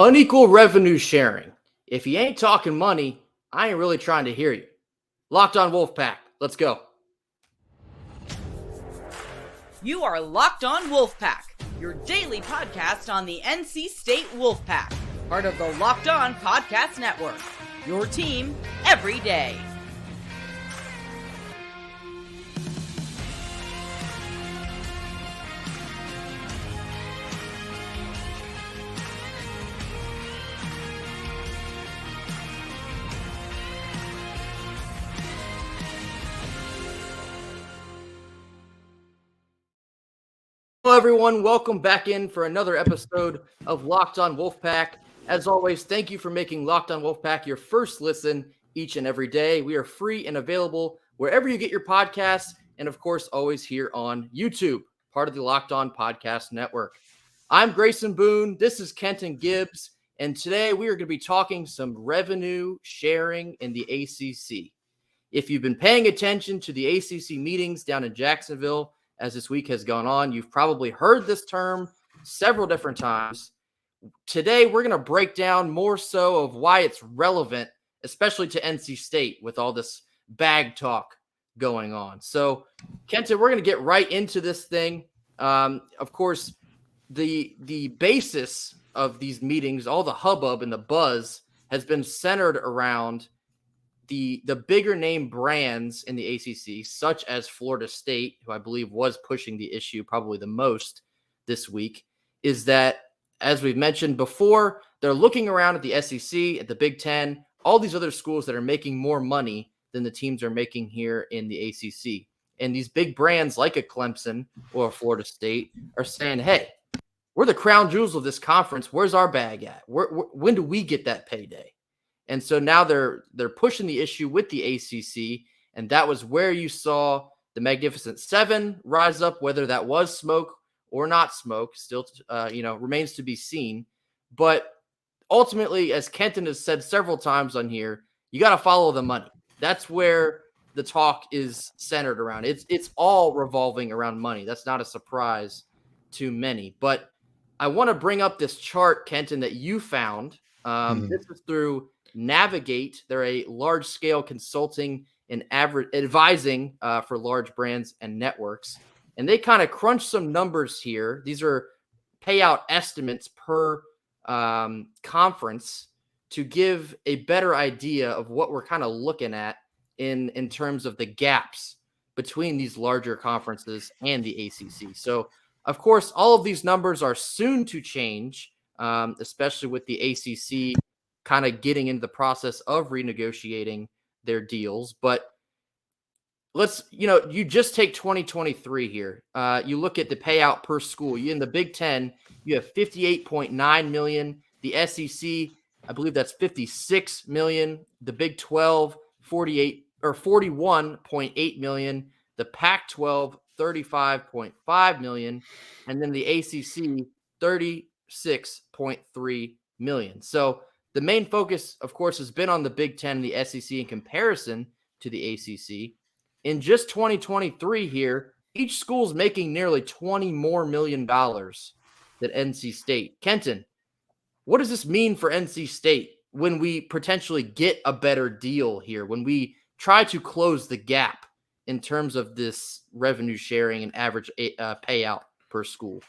Unequal revenue sharing. If you ain't talking money, I ain't really trying to hear you. Locked on Wolfpack. Let's go. You are Locked on Wolfpack, your daily podcast on the NC State Wolfpack, part of the Locked On Podcast Network. Your team every day. Hello, everyone. Welcome back in for another episode of Locked on Wolfpack. As always, thank you for making Locked on Wolfpack your first listen each and every day. We are free and available wherever you get your podcasts, and of course, always here on YouTube, part of the Locked On Podcast Network. I'm Grayson Boone. This is Kenton Gibbs, and today we are going to be talking some revenue sharing in the ACC. If you've been paying attention to the ACC meetings down in Jacksonville, as this week has gone on, you've probably heard this term several different times. Today, we're going to break down more so of why it's relevant, especially to NC State with all this bag talk going on. So, Kenton, we're going to get right into this thing. Of course, the basis of these meetings, all the hubbub and the buzz has been centered around the bigger name brands in the ACC, such as Florida State, who I believe was pushing the issue probably the most this week, is that, as we've mentioned before, they're looking around at the SEC, at the Big Ten, all these other schools that are making more money than the teams are making here in the ACC. And these big brands like a Clemson or a Florida State are saying, hey, we're the crown jewels of this conference. Where's our bag at? When do we get that payday? And so now they're pushing the issue with the ACC, and that was where you saw the Magnificent Seven rise up. Whether that was smoke or not smoke, still remains to be seen. But ultimately, as Kenton has said several times on here, you got to follow the money. That's where the talk is centered around. It's all revolving around money. That's not a surprise to many. But I want to bring up this chart, Kenton, that you found. This is through Navigate. They're a large-scale consulting and advising for large brands and networks. And they kind of crunch some numbers here. These are payout estimates per conference to give a better idea of what we're kind of looking at in terms of the gaps between these larger conferences and the ACC. So, of course, all of these numbers are soon to change, especially with the ACC kind of getting into the process of renegotiating their deals. But you just take 2023 here. You look at the payout per school. In the Big Ten, you have $58.9 million. The SEC, I believe that's $56 million. The Big 12, $41.8 million. The Pac-12, $35.5 million. And then the ACC, $36.3 million. So the main focus, of course, has been on the Big Ten and the SEC in comparison to the ACC. In just 2023 here, each school's making nearly $20 million more than NC State. Kenton, what does this mean for NC State when we potentially get a better deal here, when we try to close the gap in terms of this revenue sharing and average payout per school?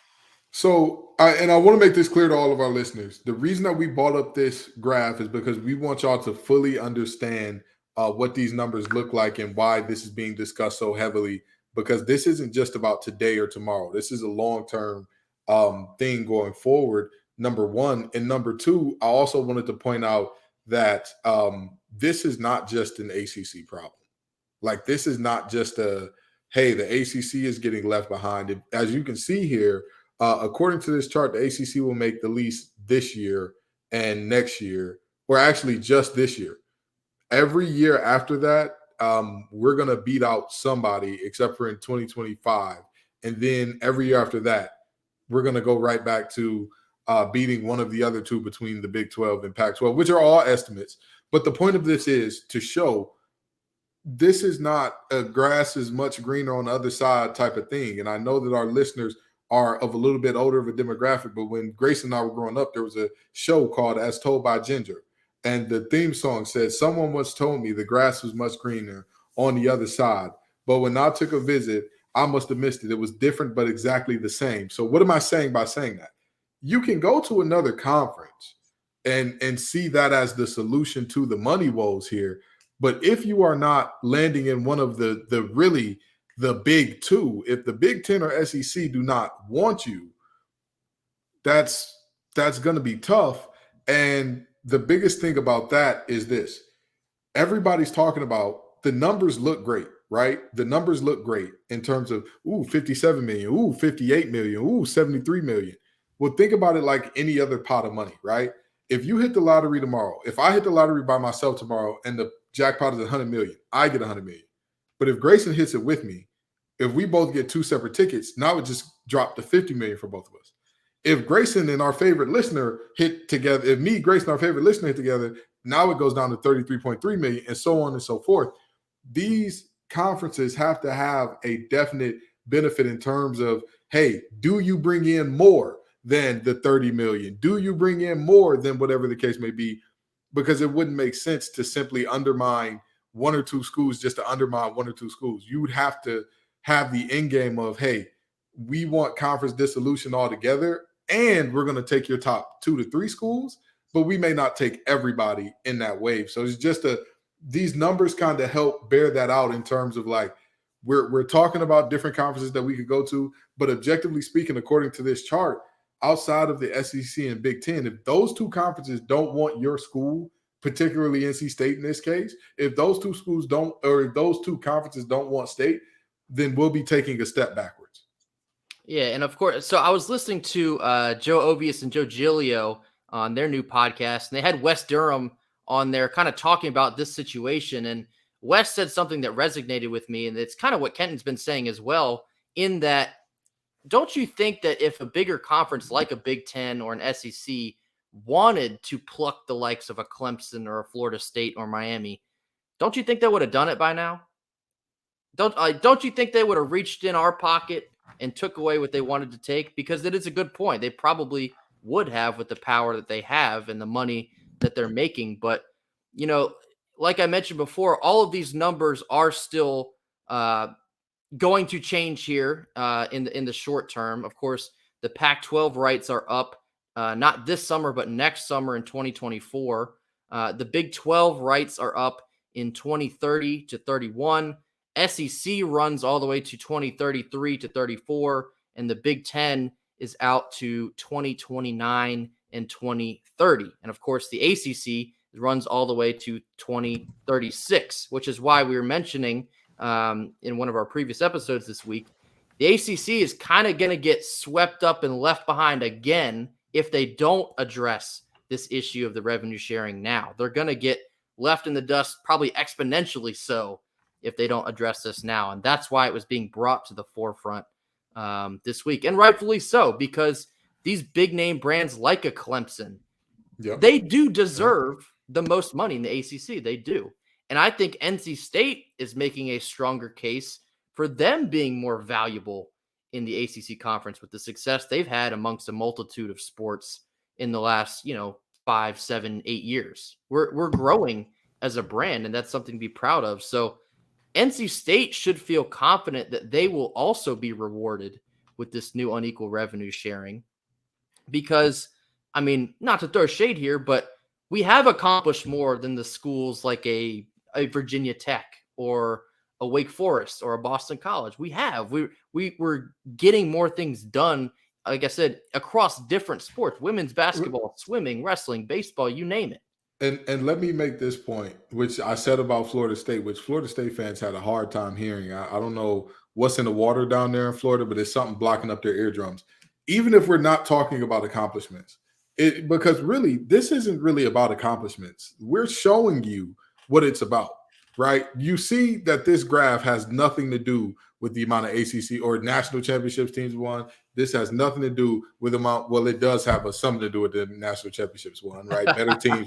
So, I want to make this clear to all of our listeners. The reason that we brought up this graph is because we want y'all to fully understand what these numbers look like and why this is being discussed so heavily, because this isn't just about today or tomorrow. This is a long-term thing going forward, number one. And number two, I also wanted to point out that this is not just an ACC problem. Like, this is not just hey, the ACC is getting left behind. As you can see here, according to this chart, the ACC will make the least this year and next year, or actually just this year. Every year after that, we're going to beat out somebody except for in 2025. And then every year after that, we're going to go right back to beating one of the other two between the Big 12 and Pac-12, which are all estimates. But the point of this is to show this is not a grass is much greener on the other side type of thing. And I know that our listeners are of a little bit older of a demographic. But when Grace and I were growing up, there was a show called As Told by Ginger. And the theme song said, someone once told me the grass was much greener on the other side. But when I took a visit, I must have missed it. It was different, but exactly the same. So what am I saying by saying that? You can go to another conference and see that as the solution to the money woes here. But if you are not landing in one of the big two, if the Big Ten or SEC do not want you, that's going to be tough. And the biggest thing about that is this. Everybody's talking about the numbers look great, right? The numbers look great in terms of, 57 million, 58 million, 73 million. Well, think about it like any other pot of money, right? If you hit the lottery tomorrow, if I hit the lottery by myself tomorrow and the jackpot is 100 million, I get 100 million. But if Grayson hits it with me, if we both get two separate tickets, now it just dropped to 50 million for both of us. If Grayson and our favorite listener hit together, if me, Grayson, our favorite listener hit together, now it goes down to 33.3 million and so on and so forth. These conferences have to have a definite benefit in terms of, hey, do you bring in more than the 30 million? Do you bring in more than whatever the case may be? Because it wouldn't make sense to simply undermine one or two schools just to undermine one or two schools. You would have to have the end game of, hey, we want conference dissolution altogether, and we're going to take your top 2 to 3 schools, but we may not take everybody in that wave. So it's just these numbers kind of help bear that out in terms of like, we're talking about different conferences that we could go to, but objectively speaking, according to this chart, outside of the SEC and Big Ten, if those two conferences don't want your school, particularly NC State in this case, if those two schools don't, or if those two conferences don't want State, then we'll be taking a step backwards. Yeah, and of course, so I was listening to Joe Ovius and Joe Giglio on their new podcast, and they had Wes Durham on there kind of talking about this situation. And Wes said something that resonated with me, and it's kind of what Kenton's been saying as well, in that, don't you think that if a bigger conference like a Big Ten or an SEC wanted to pluck the likes of a Clemson or a Florida State or Miami, don't you think they would have done it by now? Don't you think they would have reached in our pocket and took away what they wanted to take? Because it is a good point. They probably would have with the power that they have and the money that they're making. But, you know, like I mentioned before, all of these numbers are still going to change here in the short term. Of course, the Pac-12 rights are up, not this summer, but next summer in 2024. The Big 12 rights are up in 2030 to 31. SEC runs all the way to 2033 to 34, and the Big Ten is out to 2029 and 2030. And of course, the ACC runs all the way to 2036, which is why we were mentioning in one of our previous episodes this week, the ACC is kind of going to get swept up and left behind again if they don't address this issue of the revenue sharing now. They're going to get left in the dust, probably exponentially so, if they don't address this now. And that's why it was being brought to the forefront this week. And rightfully so, because these big name brands like a Clemson, they do deserve the most money in the ACC. They do. And I think NC State is making a stronger case for them being more valuable in the ACC conference with the success they've had amongst a multitude of sports in the last, 5, 7, 8 years. We're growing as a brand, and that's something to be proud of. So NC State should feel confident that they will also be rewarded with this new unequal revenue sharing because, I mean, not to throw shade here, but we have accomplished more than the schools like a Virginia Tech or a Wake Forest or a Boston College. We have. We're getting more things done, like I said, across different sports, women's basketball, swimming, wrestling, baseball, you name it. And let me make this point, which I said about Florida State, which Florida State fans had a hard time hearing. I don't know what's in the water down there in Florida, but it's something blocking up their eardrums. Even if we're not talking about accomplishments, because really, this isn't really about accomplishments. We're showing you what it's about, right? You see that this graph has nothing to do with the amount of ACC or national championships teams won. This has nothing to do with the amount. Well, it does have something to do with the national championships won, right? Better teams,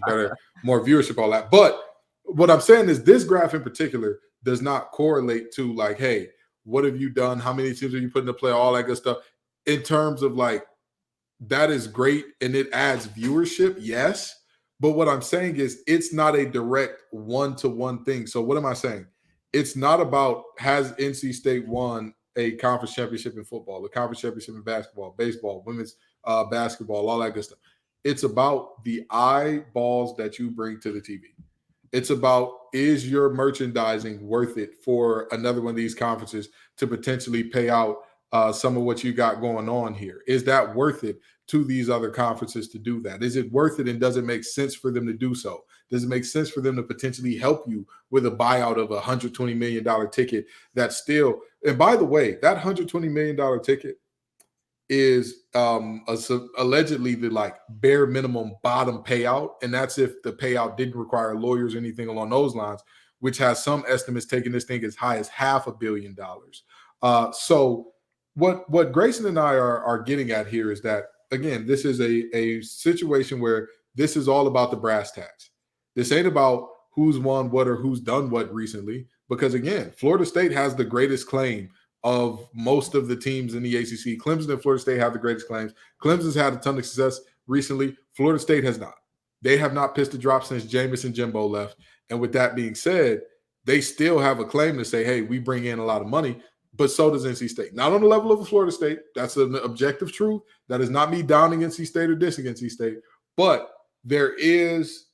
more viewership, all that. But what I'm saying is this graph in particular does not correlate to like, hey, what have you done? How many teams have you put into play? All that good stuff. in terms of like, that is great and it adds viewership, yes. But what I'm saying is it's not a direct one-to-one thing. So what am I saying? It's not about has NC State won a conference championship in football, a conference championship in basketball, baseball, women's basketball, all that good stuff. It's about the eyeballs that you bring to the TV. It's about, is your merchandising worth it for another one of these conferences to potentially pay out some of what you got going on here? Is that worth it to these other conferences to do that? Is it worth it, and does it make sense for them to do so? Does it make sense for them to potentially help you with a buyout of a $120 million ticket that's still, and by the way, that $120 million ticket is allegedly the like bare minimum bottom payout, and that's if the payout didn't require lawyers or anything along those lines, which has some estimates taking this thing as high as $500 million. So what Grayson and I are getting at here is that, again, this is a situation where this is all about the brass tacks. This ain't about who's won what or who's done what recently, because again, Florida State has the greatest claim of most of the teams in the ACC. Clemson and Florida State have the greatest claims. Clemson's had a ton of success recently. Florida State has not. They have not pissed a drop since Jameis and Jimbo left. And with that being said, they still have a claim to say, hey, we bring in a lot of money, but so does NC State. Not on the level of Florida State. That's an objective truth. That is not me downing NC State or dissing NC State. But there is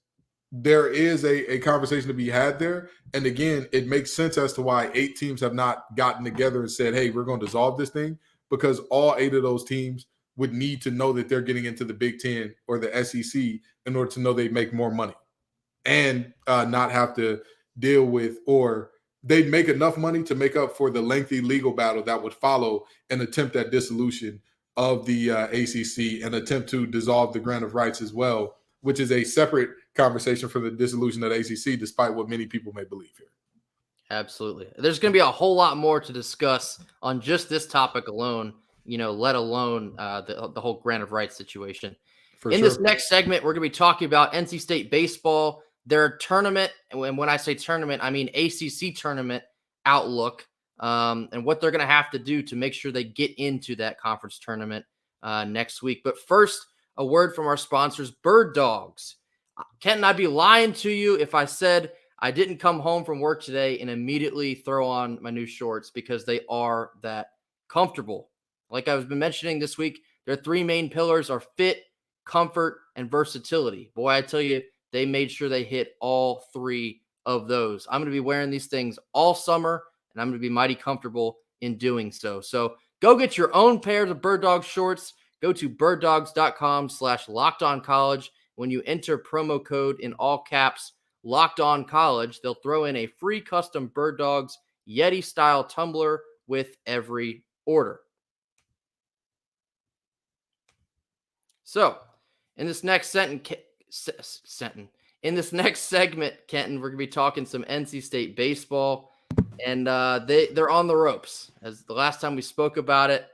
a conversation to be had there. And again, it makes sense as to why 8 teams have not gotten together and said, hey, we're going to dissolve this thing, because all 8 of those teams would need to know that they're getting into the Big Ten or the SEC in order to know they make more money and not have to deal with, or they'd make enough money to make up for the lengthy legal battle that would follow an attempt at dissolution of the ACC, and attempt to dissolve the grant of rights as well, which is a separate conversation for the dissolution of the ACC, despite what many people may believe here. Absolutely. There's going to be a whole lot more to discuss on just this topic alone, let alone the whole grant of rights situation. This next segment, we're going to be talking about NC State baseball, their tournament. And when I say tournament, I mean ACC tournament outlook, and what they're going to have to do to make sure they get into that conference tournament next week. But first, a word from our sponsors, Birddogs. Can't I be lying to you if I said I didn't come home from work today and immediately throw on my new shorts, because they are that comfortable. Like I've been mentioning this week, their 3 main pillars are fit, comfort, and versatility. Boy, I tell you, they made sure they hit all 3 of those. I'm going to be wearing these things all summer, and I'm going to be mighty comfortable in doing so. So go get your own pairs of Birddog shorts. Go to birddogs.com/lockedoncollege. When you enter promo code in all caps, Locked On College, they'll throw in a free custom Birddogs Yeti style tumbler with every order. So, in this next segment, Kenton, we're gonna be talking some NC State baseball, and they're on the ropes. As the last time we spoke about it,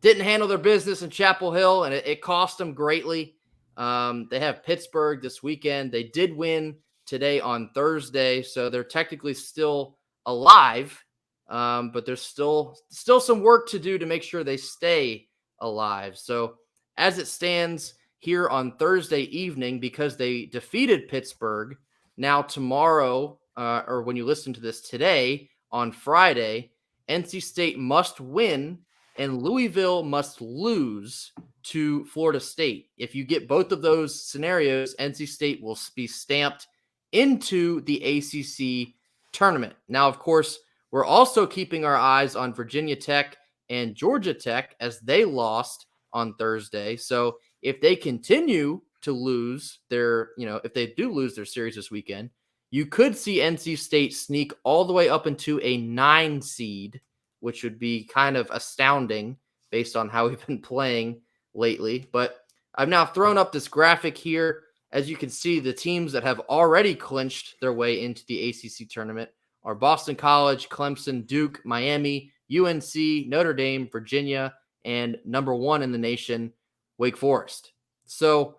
didn't handle their business in Chapel Hill, and it cost them greatly. They have Pittsburgh this weekend. They did win today on Thursday, so they're technically still alive, but there's still some work to do to make sure they stay alive. So as it stands here on Thursday evening, because they defeated Pittsburgh, now tomorrow, or when you listen to this today, on Friday, NC State must win and Louisville must lose to Florida State. If you get both of those scenarios, NC State will be stamped into the ACC tournament. Now, of course, we're also keeping our eyes on Virginia Tech and Georgia Tech, as they lost on Thursday. So if they continue to lose if they do lose their series this weekend, you could see NC State sneak all the way up into a 9 seed, which would be kind of astounding based on how we've been playing lately. But I've now thrown up this graphic here. As you can see, the teams that have already clinched their way into the ACC tournament are Boston College, Clemson, Duke, Miami, UNC, Notre Dame, Virginia, and number 1 in the nation, Wake Forest. So,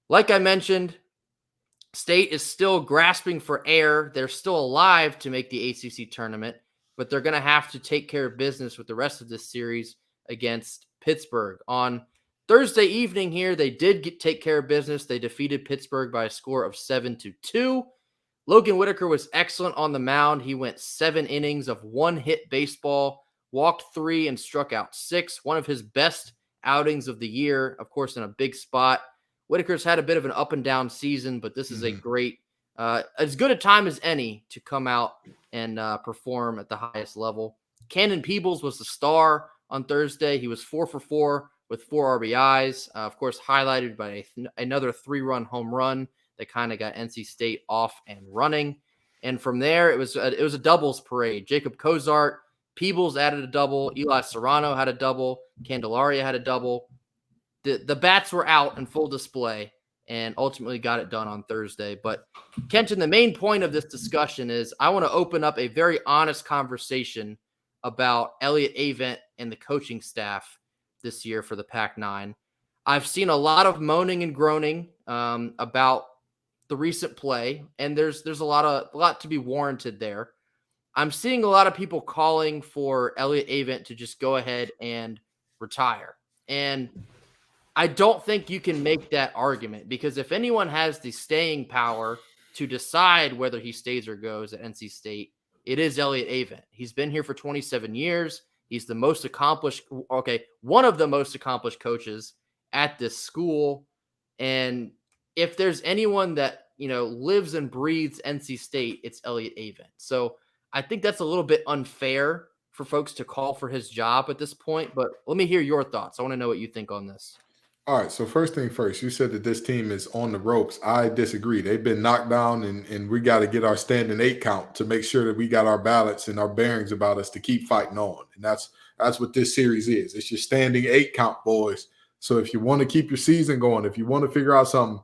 like I mentioned, State is still grasping for air. They're still alive to make the ACC tournament, but they're going to have to take care of business with the rest of this series against Pittsburgh. On Thursday evening here, they did take care of business. They defeated Pittsburgh by a score of 7-2. Logan Whitaker was excellent on the mound. He went 7 innings of one-hit baseball, walked 3 and struck out 6. One of his best outings of the year, of course, in a big spot. Whitaker's had a bit of an up and down season, but this is a great, as good a time as any to come out and perform at the highest level. Cannon Peebles was the star on Thursday. He was 4 for 4 with 4 RBIs, of course, highlighted by another 3-run home run that kind of got NC State off and running. And from there, it was a doubles parade. Jacob Cozart, Peebles added a double. Eli Serrano had a double. Candelaria had a double. The bats were out in full display and ultimately got it done on Thursday. But Kenton, the main point of this discussion is I want to open up a very honest conversation about Elliott Avent and the coaching staff this year for the Pac-9. I've seen a lot of moaning and groaning about the recent play, and there's a lot to be warranted there. I'm seeing a lot of people calling for Elliott Avent to just go ahead and retire. And I don't think you can make that argument, because if anyone has the staying power to decide whether he stays or goes at NC State, it is Elliott Avent. He's been here for 27 years. He's the most accomplished, one of the most accomplished coaches at this school. And if there's anyone that, lives and breathes NC State, it's Elliott Avent. So I think that's a little bit unfair for folks to call for his job at this point, but let me hear your thoughts. I want to know what you think on this. All right, so first thing first, you said that this team is on the ropes. I disagree. They've been knocked down, and we got to get our standing 8 count to make sure that we got our balance and our bearings about us to keep fighting on. And that's what this series is. It's your standing 8 count, boys. So if you want to keep your season going, if you want to figure out something,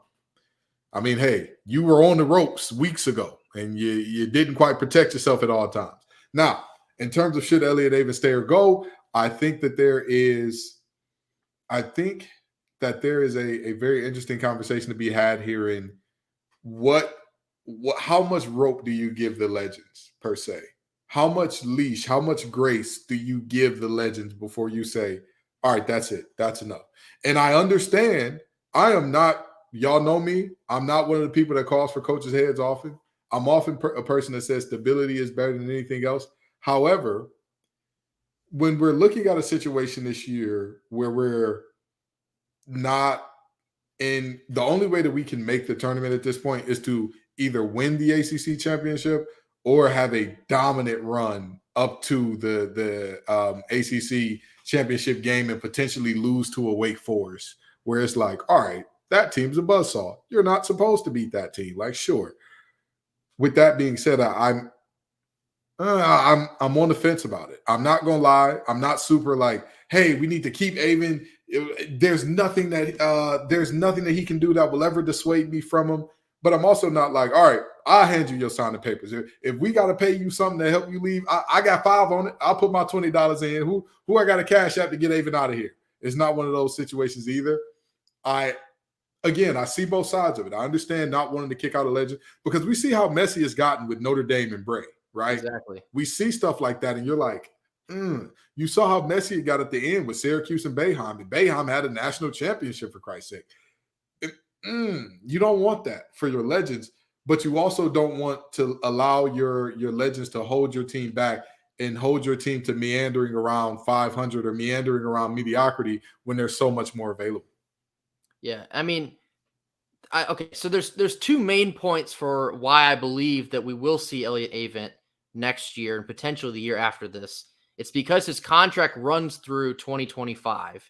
I mean, hey, you were on the ropes weeks ago, and you didn't quite protect yourself at all times. Now, in terms of should Elliott Avent stay or go, I think that there is a very interesting conversation to be had here in how much rope do you give the legends per se? How much leash, how much grace do you give the legends before you say, all right, that's it. That's enough. And I understand y'all know me. I'm not one of the people that calls for coaches' heads often. I'm often a person that says stability is better than anything else. However, when we're looking at a situation this year where we're not in, the only way that we can make the tournament at this point is to either win the ACC championship or have a dominant run up to the ACC championship game and potentially lose to a Wake Forest, where it's like, all right, that team's a buzzsaw. You're not supposed to beat that team. Like, sure. With that being said, I'm on the fence about it. I'm not gonna lie. I'm not super like, hey, we need to keep Avent. There's nothing that he can do that will ever dissuade me from him. But I'm also not like, all right, I'll hand you your signing papers. If we got to pay you something to help you leave, I got 5 on it. I'll put my $20 in. Who I got to cash out to get Avent out of here? It's not one of those situations either. I see both sides of it. I understand not wanting to kick out a legend because we see how messy it's gotten with Notre Dame and Bray, right? Exactly. We see stuff like that, and you're like, you saw how messy it got at the end with Syracuse and Boeheim. And Boeheim had a national championship, for Christ's sake. You don't want that for your legends, but you also don't want to allow your legends to hold your team back and hold your team to meandering around 500 or meandering around mediocrity when there's so much more available. Yeah, I mean, so there's 2 main points for why I believe that we will see Elliott Avent next year and potentially the year after this. It's because his contract runs through 2025.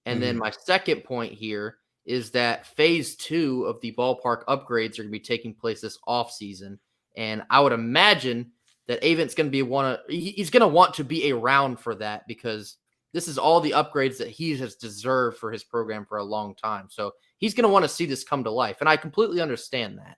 And then my second point here is that phase 2 of the ballpark upgrades are going to be taking place this offseason. And I would imagine that Avent's going to be he's going to want to be around for that because this is all the upgrades that he has deserved for his program for a long time. So he's going to want to see this come to life. And I completely understand that.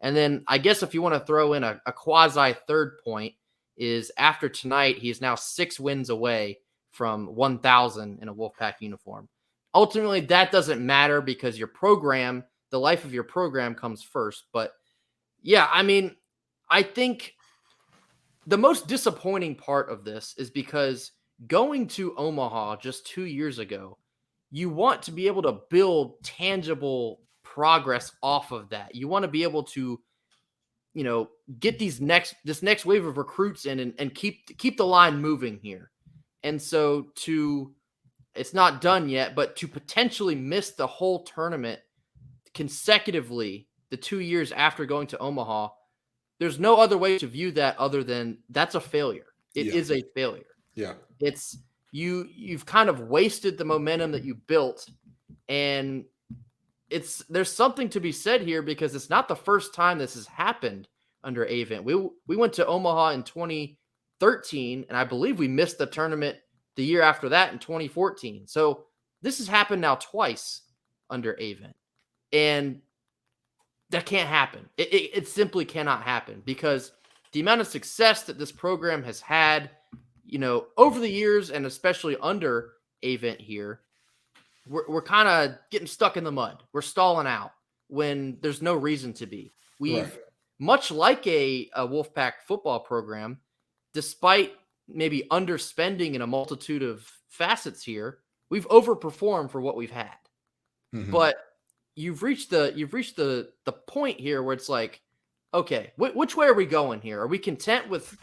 And then I guess if you want to throw in a quasi third point is after tonight, he is now 6 wins away from 1,000 in a Wolfpack uniform. Ultimately, that doesn't matter because your program, the life of your program comes first. But yeah, I mean, I think the most disappointing part of this is because going to Omaha just 2 years ago, you want to be able to build tangible progress off of that. You want to be able to, get this next wave of recruits in and keep the line moving here. And so it's not done yet, but to potentially miss the whole tournament consecutively the 2 years after going to Omaha, there's no other way to view that other than that's a failure. It is a failure. Yeah. It's you've kind of wasted the momentum that you built, and there's something to be said here because it's not the first time this has happened under Avent. We went to Omaha in 2013, and I believe we missed the tournament the year after that in 2014. So this has happened now twice under Avent, and that can't happen. It simply cannot happen because the amount of success that this program has had, over the years, and especially under Avent here, we're kind of getting stuck in the mud. We're stalling out when there's no reason to be. We've, much like a Wolfpack football program, despite maybe underspending in a multitude of facets here, we've overperformed for what we've had. Mm-hmm. But you've reached the point here where it's like, okay, which way are we going here? Are we content with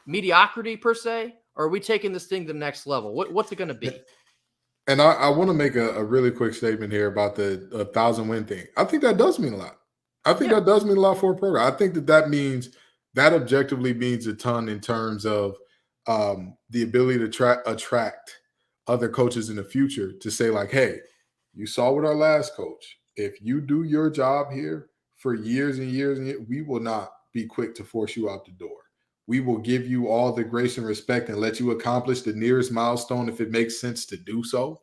mediocrity per se, or are we taking this thing to the next level? What's it going to be? And I want to make a really quick statement here about the 1,000-win thing. I think that does mean a lot. I think that does mean a lot for a program. I think that means that objectively means a ton in terms of the ability to attract other coaches in the future to say like, hey, you saw with our last coach, if you do your job here for years and years and years, we will not be quick to force you out the door. We will give you all the grace and respect and let you accomplish the nearest milestone if it makes sense to do so.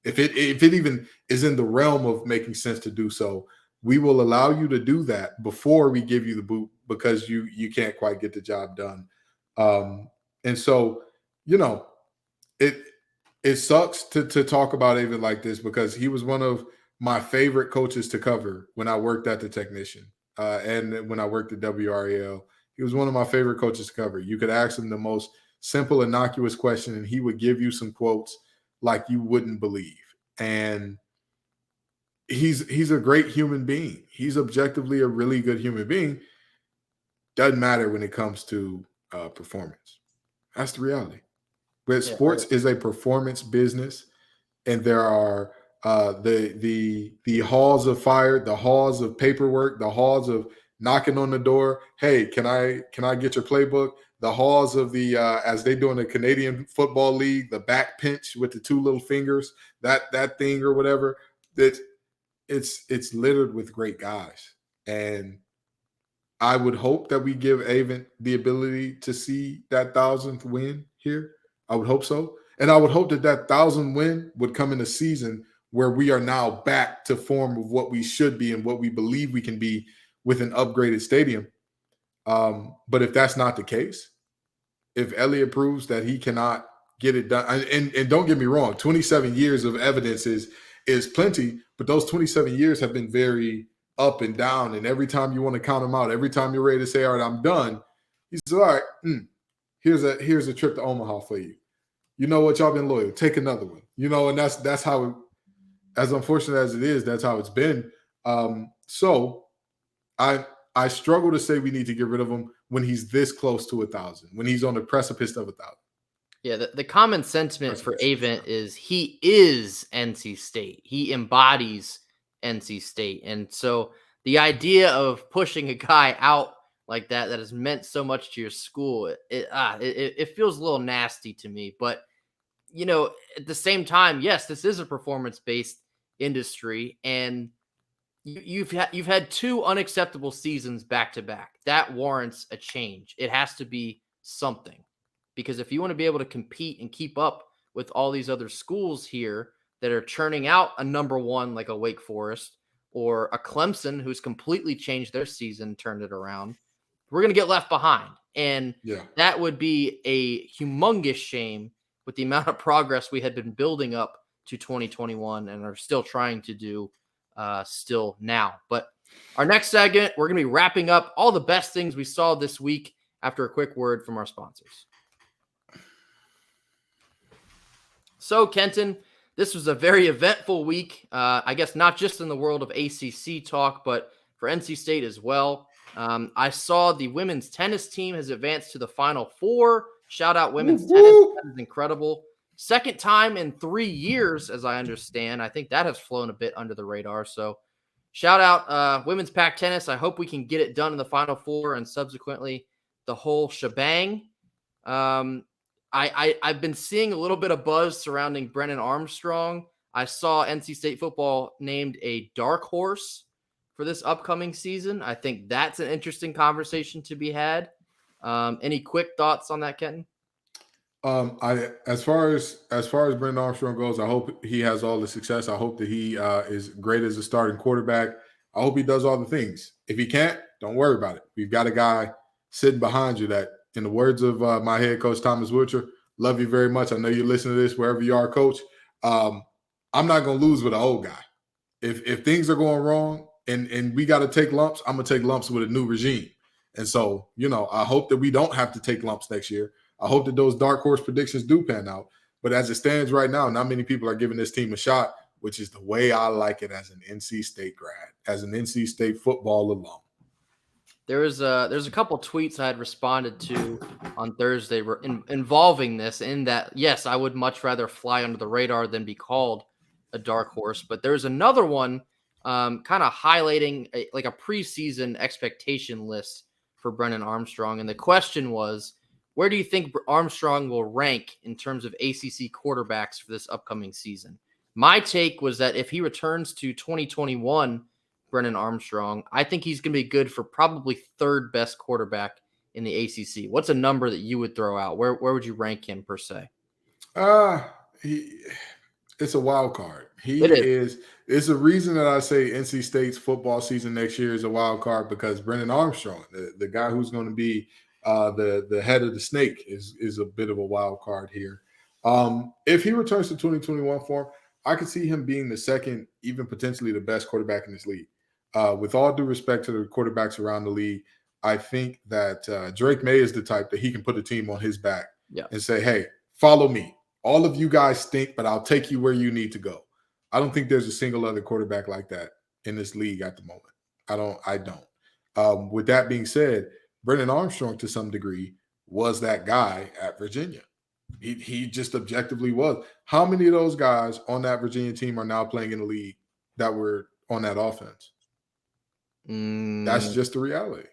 If it even is in the realm of making sense to do so, we will allow you to do that before we give you the boot because you can't quite get the job done. And so, it sucks to talk about Avent like this because he was one of my favorite coaches to cover when I worked at the Technician and when I worked at WRAL. He was one of my favorite coaches to cover. You could ask him the most simple, innocuous question, and he would give you some quotes like you wouldn't believe. And he's a great human being. He's objectively a really good human being. Doesn't matter when it comes to performance. That's the reality. But sports is a performance business, and there are the halls of fire, the halls of paperwork, the halls of knocking on the door. Hey, can I get your playbook? The halls of the as they do in the Canadian Football League, the back pinch with the two little fingers, that thing or whatever. That it's littered with great guys, and I would hope that we give Avent the ability to see that 1,000th win here. I would hope so, and I would hope that 1,000 win would come in a season where we are now back to form of what we should be and what we believe we can be with an upgraded stadium. But if that's not the case, if Elliott proves that he cannot get it done, and don't get me wrong, 27 years of evidence is plenty, but those 27 years have been very up and down. And every time you want to count them out, every time you're ready to say, all right, I'm done, he says, all right, here's a trip to Omaha for you. You know what? Y'all been loyal. Take another one. And that's how it, as unfortunate as it is, that's how it's been. So I struggle to say we need to get rid of him when he's this close to 1,000, when he's on the precipice of 1,000. Yeah, the common sentiment for Avent is he is NC State. He embodies NC State. And so the idea of pushing a guy out like that has meant so much to your school, it feels a little nasty to me. But, at the same time, yes, this is a performance-based industry, and you've had two unacceptable seasons back to back. That warrants a change. It has to be something, because if you want to be able to compete and keep up with all these other schools here that are churning out a number one like a Wake Forest or a Clemson who's completely changed their season, turned it around, we're going to get left behind. And that would be a humongous shame with the amount of progress we had been building up to 2021 and are still trying to do still now. But our next segment, we're going to be wrapping up all the best things we saw this week after a quick word from our sponsors. So, Kenton, this was a very eventful week. I guess not just in the world of ACC talk, but for NC State as well. I saw the women's tennis team has advanced to the Final Four. Shout out women's tennis. That is incredible. Second time in 3 years, as I understand. I think that has flown a bit under the radar. So, shout out women's pack tennis. I hope we can get it done in the Final Four and subsequently the whole shebang. I've been seeing a little bit of buzz surrounding Brennan Armstrong. I saw NC State football named a dark horse for this upcoming season. I think that's an interesting conversation to be had. Any quick thoughts on that, Kenton? As far as Brennan Armstrong goes, I hope he has all the success. I hope that he is great as a starting quarterback. I hope he does all the things. If he can't, don't worry about it. We've got a guy sitting behind you that, in the words of my head coach, Thomas Wilcher, love you very much. I know you listen to this wherever you are, coach. I'm not going to lose with an old guy. If things are going wrong and we got to take lumps, I'm going to take lumps with a new regime. And so, I hope that we don't have to take lumps next year. I hope that those dark horse predictions do pan out. But as it stands right now, not many people are giving this team a shot, which is the way I like it as an NC State grad, as an NC State football alum. There's a couple tweets I had responded to on Thursday involving this, in that, yes, I would much rather fly under the radar than be called a dark horse. But there's another one kind of highlighting a preseason expectation list for Brennan Armstrong. And the question was, where do you think Armstrong will rank in terms of ACC quarterbacks for this upcoming season? My take was that if he returns to 2021 Brennan Armstrong, I think he's going to be good for probably third best quarterback in the ACC. What's a number that you would throw out? Where would you rank him per se? It's a wild card. It's a reason that I say NC State's football season next year is a wild card, because Brennan Armstrong, the guy who's going to be the head of the snake, is a bit of a wild card here. If he returns to 2021 form, I could see him being the second, even potentially the best quarterback in this league. With all due respect to the quarterbacks around the league, I think that Drake May is the type that he can put a team on his back and say, hey, follow me. All of you guys stink, but I'll take you where you need to go. I don't think there's a single other quarterback like that in this league at the moment. I don't. With that being said, Brennan Armstrong, to some degree, was that guy at Virginia. He just objectively was. How many of those guys on that Virginia team are now playing in the league that were on that offense? That's just the reality.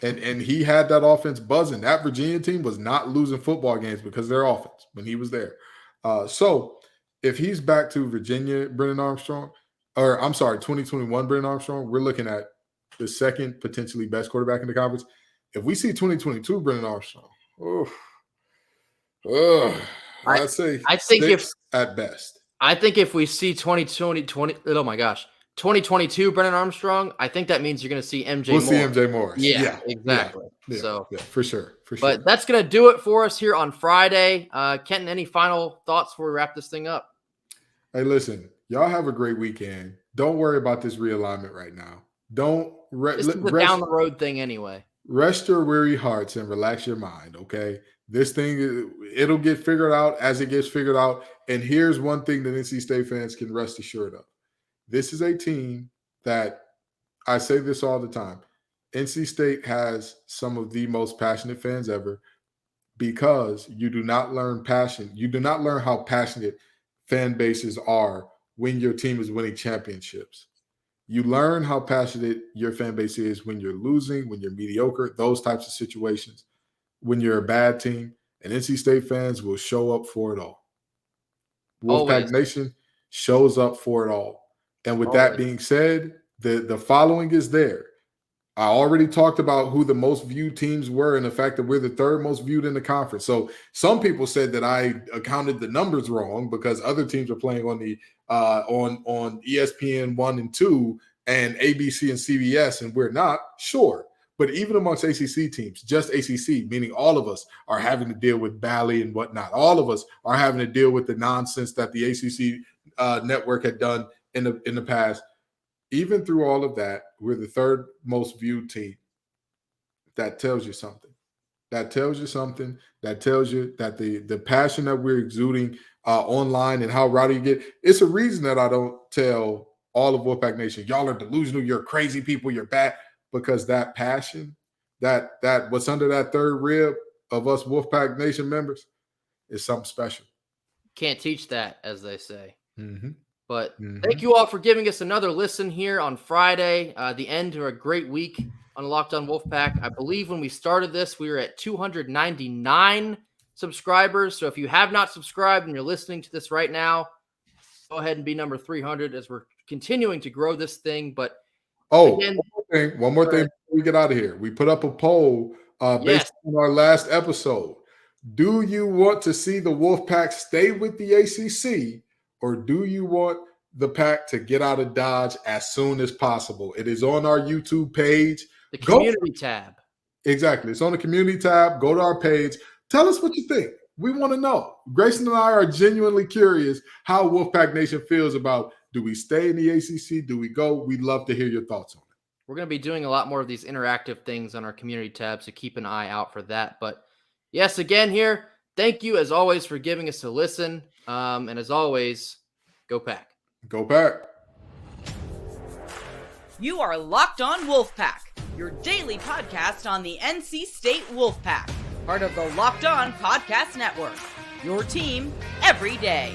And he had that offense buzzing. That Virginia team was not losing football games because of their offense when he was there. So if he's back to Virginia, Brennan Armstrong, 2021 Brennan Armstrong, we're looking at the second potentially best quarterback in the conference. If we see 2022 Brennan Armstrong, I'd say I think if at best. I think if we see 2022 Brennan Armstrong, I think that means you're going to see MJ Moore. We'll see MJ Morris. Yeah, exactly. Yeah, for sure. But that's going to do it for us here on Friday. Kenton, any final thoughts before we wrap this thing up? Hey, listen, y'all have a great weekend. Don't worry about this realignment right now. This is a down the road thing anyway. Rest your weary hearts and relax your mind, okay? This thing, it'll get figured out as it gets figured out. And here's one thing that NC State fans can rest assured of. This is a team that, I say this all the time, NC State has some of the most passionate fans ever, because you do not learn passion. You do not learn how passionate fan bases are when your team is winning championships. You learn how passionate your fan base is when you're losing, when you're mediocre, those types of situations, when you're a bad team. And NC State fans will show up for it all. Wolfpack Nation shows up for it all. And with that being said, the following is there. I already talked about who the most viewed teams were and the fact that we're the third most viewed in the conference. So some people said that I accounted the numbers wrong because other teams are playing on the on ESPN 1 and 2 and ABC and CBS, and we're not. Sure. But even amongst ACC teams, just ACC, meaning all of us are having to deal with Bally and whatnot. All of us are having to deal with the nonsense that the ACC network had done in the past. Even through all of that, we're the third most viewed team. That tells you something. That tells you something. That tells you that the passion that we're exuding online and how rowdy you get. It's a reason that I don't tell all of Wolfpack Nation, y'all are delusional, you're crazy people, you're bad, because that passion, that what's under that third rib of us Wolfpack Nation members is something special. Can't teach that, as they say. Mm-hmm. But thank you all for giving us another listen here on Friday, the end to a great week on Locked On Wolfpack. I believe when we started this, we were at 299 subscribers. So if you have not subscribed and you're listening to this right now, go ahead and be number 300 as we're continuing to grow this thing. But again, one more thing before we get out of here. We put up a poll based on our last episode. Do you want to see the Wolfpack stay with the ACC, or do you want the pack to get out of Dodge as soon as possible? It is on our YouTube page. The community tab. Exactly. It's on the community tab. Go to our page. Tell us what you think. We want to know. Grayson and I are genuinely curious how Wolfpack Nation feels about, do we stay in the ACC? Do we go? We'd love to hear your thoughts on it. We're going to be doing a lot more of these interactive things on our community tab, so keep an eye out for that. But yes, again here, thank you as always for giving us a listen. And as always, go Pack. Go Pack. You are Locked On Wolfpack, your daily podcast on the NC State Wolfpack, part of the Locked On Podcast Network, your team every day.